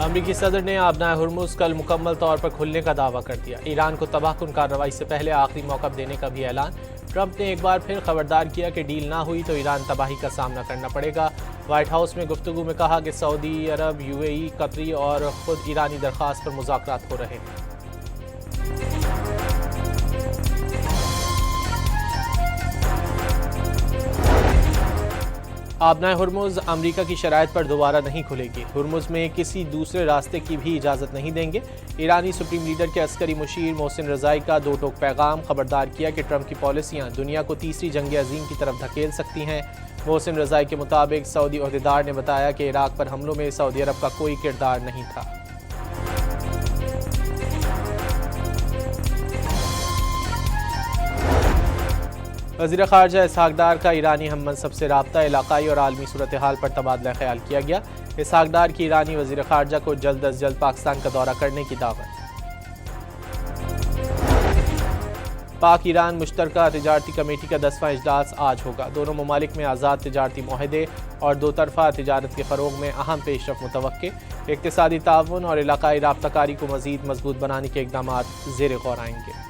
अमरीकी सदर ने आबनाए हुर्मुज़ कल मुकम्मल तौर पर खुलने का दावा कर दिया। ईरान को तबाहकुन कार्रवाई से पहले आखिरी मौका देने का भी ऐलान। ट्रंप ने एक बार फिर खबरदार किया कि डील ना हुई तो ईरान तबाही का सामना करना पड़ेगा। व्हाइट हाउस में गुफ्तगू में कहा कि सऊदी अरब, यूएई, कतरी और खुद ईरानी दरख्वास्त पर मुज़ाकरात हो रहे हैं। आबनाए हुर्मुज़ अमरीका की शराइत पर दोबारा नहीं खुलेगी। हुर्मुज़ में किसी दूसरे रास्ते की भी इजाज़त नहीं देंगे। ईरानी सुप्रीम लीडर के अस्करी मुशीर मोहसिन रज़ाई का दो टोक पैगाम। खबरदार किया कि ट्रंप की पॉलिसियाँ दुनिया को तीसरी जंग अज़ीम की तरफ धकेल सकती हैं। मोहसिन रज़ाई के मुताबिक सऊदी अहदेदार ने बताया कि इराक पर हमलों में सऊदी अरब का कोई किरदार नहीं था। वज़ीर ख़ारजा इसहाक़ डार का ईरानी हम मनसब से रब्ता, इलाक़ाई और आलमी सूरत हाल पर तबादला ख्याल किया गया। इसहाक़ डार की ईरानी वज़ीर ख़ारजा को जल्द अज जल्द पाकिस्तान का दौरा करने की दावत। पाक ईरान मुश्तरका तिजारती कमेटी का 10वां इजलास आज होगा। दोनों ममालिक में आज़ाद तिजारती मुआहदे और दो तरफ़ा तिजारत के फ़रोग़ में अहम पेशरफ़ मुतवक्के। इक़्तिसादी ताउन और इलाक़ाई राब्ताकारी को मज़ीद मजबूत बनाने के इक़दामात ज़ेर गौर आएंगे।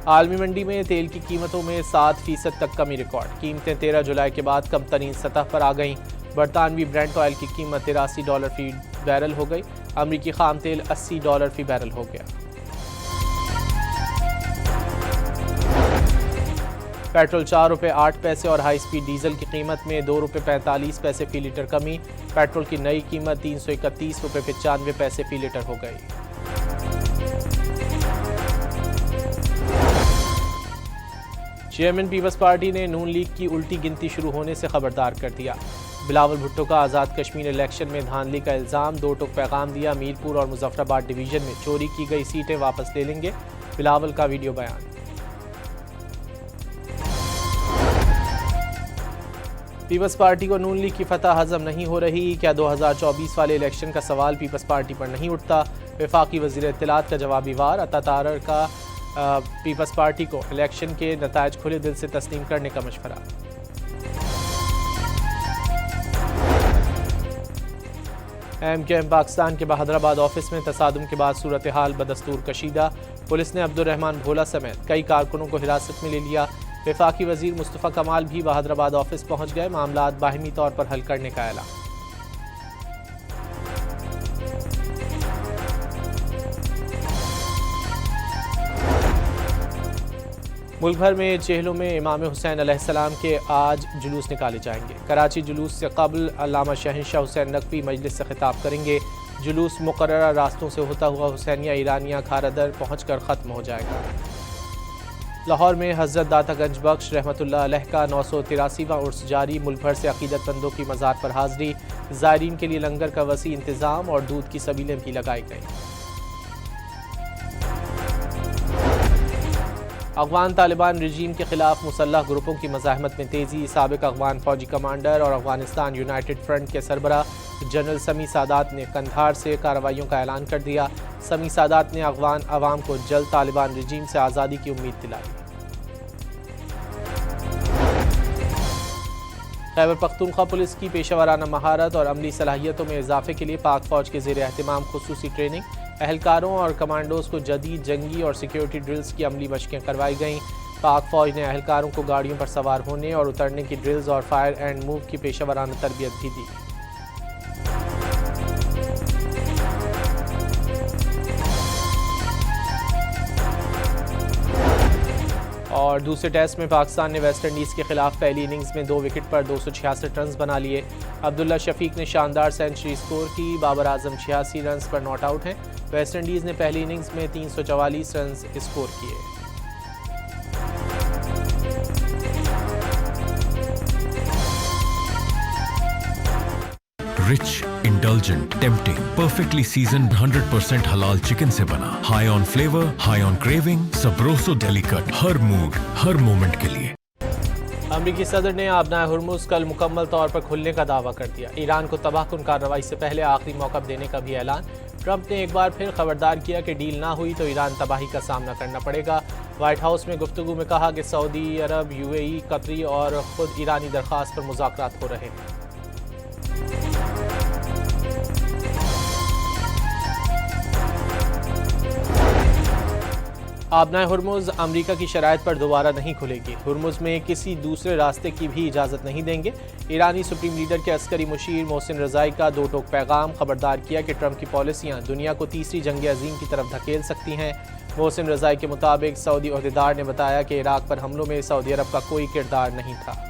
आलमी मंडी में तेल की कीमतों में 7% तक कमी रिकॉर्ड। कीमतें 13 जुलाई के बाद कम तरीन सतह पर आ गईं। बरतानवी ब्रेंट ऑयल की कीमत $83 फी बैरल हो गई। अमरीकी खाम तेल $80 फी बैरल हो गया। पेट्रोल ₹4.08 और हाई स्पीड डीजल की कीमत में ₹2.45 फी लीटर कमी। पेट्रोल की नई कीमत ₹331.95 फी लीटर हो गई। चेयरमैन पीपल्स पार्टी ने नून लीग की उल्टी गिनती शुरू होने से खबरदार कर दिया। बिलावल भुट्टो का आज़ाद कश्मीर इलेक्शन में धांधली का इल्ज़ाम। दो टोक पैगाम दिया। मीरपुर और मुजफ्फराबाद डिवीज़न में चोरी की गई सीटें वापस ले लेंगे। बिलावल का वीडियो बयान। पीपल्स पार्टी को नून लीग की फतह हजम नहीं हो रही। क्या 2024 वाले इलेक्शन का सवाल पीपल्स पार्टी पर नहीं उठता? वफाकी वज़ीर इत्तलात का जवाबी वार। अता तारर का पीपल्स पार्टी को इलेक्शन के नतायज खुले दिल से तस्लीम करने का मशवरा। एमकेएम पाकिस्तान के बहादुराबाद ऑफिस में तसादुम के बाद सूरत हाल बदस्तूर कशीदा। पुलिस ने अब्दुर्रहमान भोला समेत कई कारकुनों को हिरासत में ले लिया। वफाकी वजीर मुस्तफ़ा कमाल भी बहादुराबाद ऑफिस पहुंच गए। मामला बाहिमी तौर पर हल करने का ऐलान। मुल्क भर में चेहलों में इमाम हुसैन अलैहिस्सलाम के आज जुलूस निकाले जाएंगे। कराची जुलूस से कबल अल्लामा शहंशाह हुसैन नकवी मजलिस से खिताब करेंगे। जुलूस मुकर्ररा रास्तों से होता हुआ हुसैनिया ईरानिया खारदर पहुंचकर ख़त्म हो जाएगा। लाहौर में हज़रत दाता गंज बख्श रहमतुल्लाह अलैह का 983वां उर्स जारी। मुल्क भर से अक़ीदतमंदों की मज़ार पर हाज़री। ज़ायरीन के लिए लंगर का वसी इंतज़ाम और दूध की सबीलें भी लगाई गई। अफ़गान तालिबान रजीम के खिलाफ मुसल्लह ग्रुपों की मज़ाहमत में तेज़ी। साबिक़ अफ़गान फ़ौजी कमांडर और अफ़गानिस्तान यूनाइटेड फ्रंट के सरबरा जनरल समी सादात ने कंधार से कार्रवाइयों का ऐलान कर दिया। समी सादात ने अफ़गान अवाम को जल्द तालिबान रजीम से आज़ादी की उम्मीद दिलाई। खैबर पख्तूनख्वा पुलिस की पेशेवराना महारत और अमली सलाहियतों में इजाफे के लिए पाक फ़ौज के ज़ेर एहतमाम खुसूसी ट्रेनिंग। एहलकारों और कमांडोज को जदीद जंगी और सिक्योरिटी ड्रिल्स की अमली मशकें करवाई गईं। पाक फ़ौज ने एहलकारों को गाड़ियों पर सवार होने और उतरने की ड्रिल्स और फायर एंड मूव की पेशेवराना तरबियत भी दी। और दूसरे टेस्ट में पाकिस्तान ने वेस्ट इंडीज़ के खिलाफ पहली इनिंग्स में 2 विकेट पर 266 रन बना लिए। अब्दुल्ला शफीक ने शानदार सेंचुरी स्कोर की। बाबर आजम 86 रन पर नॉट आउट हैं। वेस्ट इंडीज़ ने पहली इनिंग्स में 344 रन स्कोर किए। Rich, indulgent, tempting, perfectly seasoned 100% halal chicken से बना। High on flavor, high on craving, sabroso delicate, her mood, her moment के लिए। अमरीकी सदर ने आबनाए हुर्मुज़ कल मुकम्मल तौर पर खुलने का दावा कर दिया। ईरान को तबाहकुन कार्रवाई से पहले आखिरी मौका देने का भी ऐलान। ट्रंप ने एक बार फिर खबरदार किया कि डील ना हुई तो ईरान तबाही का सामना करना पड़ेगा। व्हाइट हाउस में गुफ्तगू में कहा कि सऊदी अरब, यूएई, कतरी और खुद ईरानी दरख्वास्त पर मुज़ाकरात हो रहे हैं। आबनाए हुर्मुज़ अमरीका की शराइत पर दोबारा नहीं खुलेगी। हुर्मुज़ में किसी दूसरे रास्ते की भी इजाज़त नहीं देंगे। ईरानी सुप्रीम लीडर के अस्करी मुशीर मोहसिन रज़ाई का दो टोक पैगाम। खबरदार किया कि ट्रंप की पॉलिसियाँ दुनिया को तीसरी जंग अजीम की तरफ धकेल सकती हैं। मोहसिन रज़ाई के मुताबिक सऊदी ओहदेदार ने बताया कि इराक पर हमलों में सऊदी अरब का कोई किरदार नहीं था।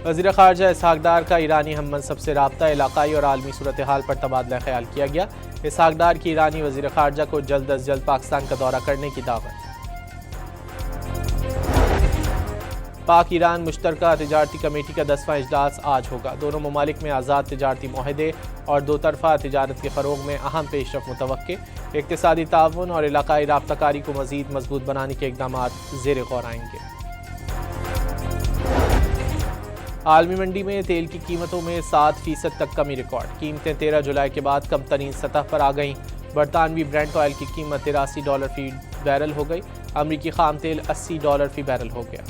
वज़ीर ख़ारजा इसहाक डार का ईरानी हम मनसब से रब्ता, इलाक़ाई और आलमी सूरत हाल पर तबादला ख्याल किया गया। इसहाक डार की ईरानी वज़ीर ख़ारजा को जल्द अज जल्द पाकिस्तान का दौरा करने की दावत। पाक ईरान मुश्तरका तिजारती कमेटी का 10वां इजलास आज होगा। दोनों ममालिक में आज़ाद तिजारती मुआहदे और दो तरफ़ा तिजारत के फ़रोग़ में अहम पेशरफ़ मुतवक्के। इक़्तिसादी ताउन और इलाक़ाई राब्ताकारी को मज़ीद मजबूत बनाने के इक़दाम ज़ेर गौर आएंगे। आलमी मंडी में तेल की कीमतों में 7% तक कमी रिकॉर्ड। कीमतें 13 जुलाई के बाद कम तरीन सतह पर आ गईं। बरतानवी ब्रेंट ऑयल की कीमत $83 फी बैरल हो गई। अमरीकी खाम तेल $80 फी बैरल हो गया।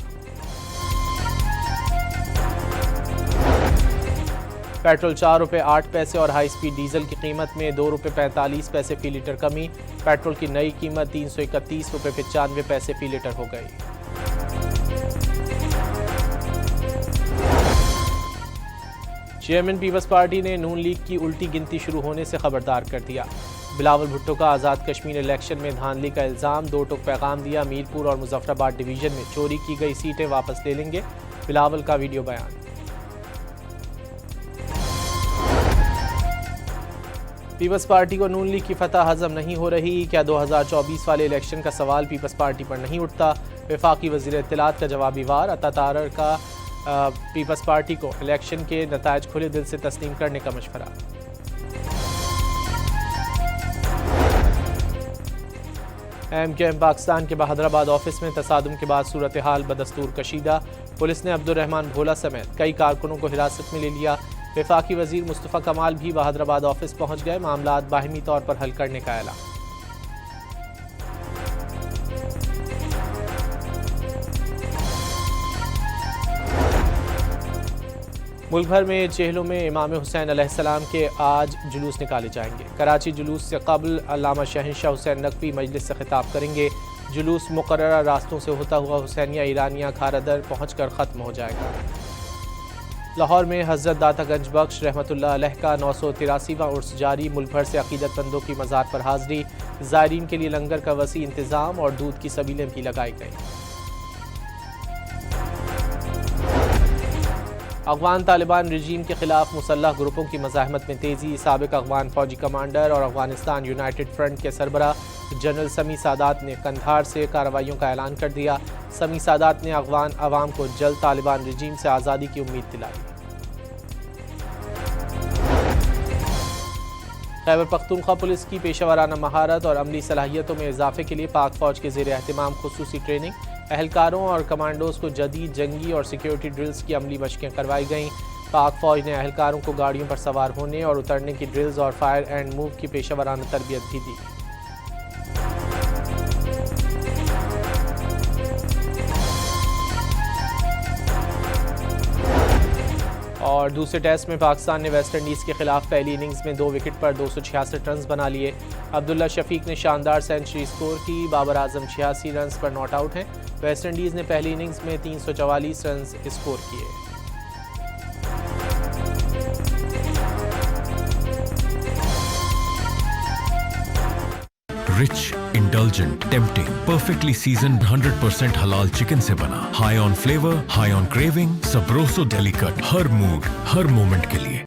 पेट्रोल ₹4.08 और हाई स्पीड डीजल की कीमत में ₹2.45 फी लीटर कमी। पेट्रोल की नई कीमत ₹331.95 फी लीटर हो गई। चेयरमैन पीपल्स पार्टी ने नून लीग की उल्टी गिनती शुरू होने से खबरदार कर दिया। बिलावल भुट्टो का आज़ाद कश्मीर इलेक्शन में धांधली का इल्ज़ाम। दो टोक पैगाम दिया। मीरपुर और मुजफ्फराबाद डिवीजन में चोरी की गई सीटें वापस ले लेंगे। बिलावल का वीडियो बयान। पीपल्स पार्टी को नून लीग की फतह हजम नहीं हो रही। क्या 2024 वाले इलेक्शन का सवाल पीपल्स पार्टी पर नहीं उठता? वफाकी वज़ीर इत्तलात का जवाबी वार। अता तारर का पीपल्स पार्टी को इलेक्शन के नतायज खुले दिल से तस्लीम करने का मशवरा। एमकेएम पाकिस्तान के बहादुराबाद ऑफिस में तसादुम के बाद सूरत हाल बदस्तूर कशीदा। पुलिस ने अब्दुर्रहमान भोला समेत कई कारकुनों को हिरासत में ले लिया। वफाकी वजीर मुस्तफ़ा कमाल भी बहादुराबाद ऑफिस पहुंच गए। मामला बाहिमी तौर पर हल करने का ऐलान। मुल्क भर में चेहलों में इमाम हुसैन अलैहिस्सलाम के आज जुलूस निकाले जाएंगे। कराची जुलूस से कबल अल्लामा शहंशाह हुसैन नकवी मजलिस से खिताब करेंगे। जुलूस मुकर्ररा रास्तों से होता हुआ हुसैनिया ईरानिया खारदर पहुंचकर ख़त्म हो जाएगा। लाहौर में हज़रत दाता गंज बख्श रहमतुल्लाह अलैह का 983वां उर्स जारी। मुल्क भर से अक़ीदतमंदों की मज़ार पर हाज़री। ज़ायरीन के लिए लंगर का वसी इंतज़ाम और दूध की सबीलें भी लगाई गई। अफ़गान तालिबान रजीम के खिलाफ मुसल्लह ग्रुपों की मज़ाहमत में तेज़ी। साबिक़ अफ़गान फ़ौजी कमांडर और अफ़गानिस्तान यूनाइटेड फ्रंट के सरबरा जनरल समी सादात ने कंधार से कार्रवाइयों का ऐलान कर दिया। समी सादात ने अफ़गान अवाम को जल्द तालिबान रजीम से आज़ादी की उम्मीद दिलाई। खैबर पख्तूनख्वा पुलिस की पेशावराना महारत और अमली सलाहियतों में इजाफे के लिए पाक फ़ौज के ज़ेर एहतिमाम खुसूसी ट्रेनिंग। अहलकारों और कमांडोज को जदीद जंगी और सिक्योरिटी ड्रिल्स की अमली मशकें करवाई गईं। पाक फ़ौज ने अहलकारों को गाड़ियों पर सवार होने और उतरने की ड्रिल्स और फायर एंड मूव की पेशावराना तरबियत भी दी। और दूसरे टेस्ट में पाकिस्तान ने वेस्ट इंडीज़ के खिलाफ पहली इनिंग्स में 2 विकेट पर 266 रन बना लिए। अब्दुल्ला शफीक ने शानदार सेंचुरी स्कोर की। बाबर आजम 86 रन पर नॉट आउट हैं। वेस्ट इंडीज़ ने पहली इनिंग्स में 344 रन स्कोर किए। Rich, indulgent, tempting, perfectly seasoned 100% halal chicken से बना. High on flavor, high on craving, sabroso deli cut. Her mood, her moment के लिए.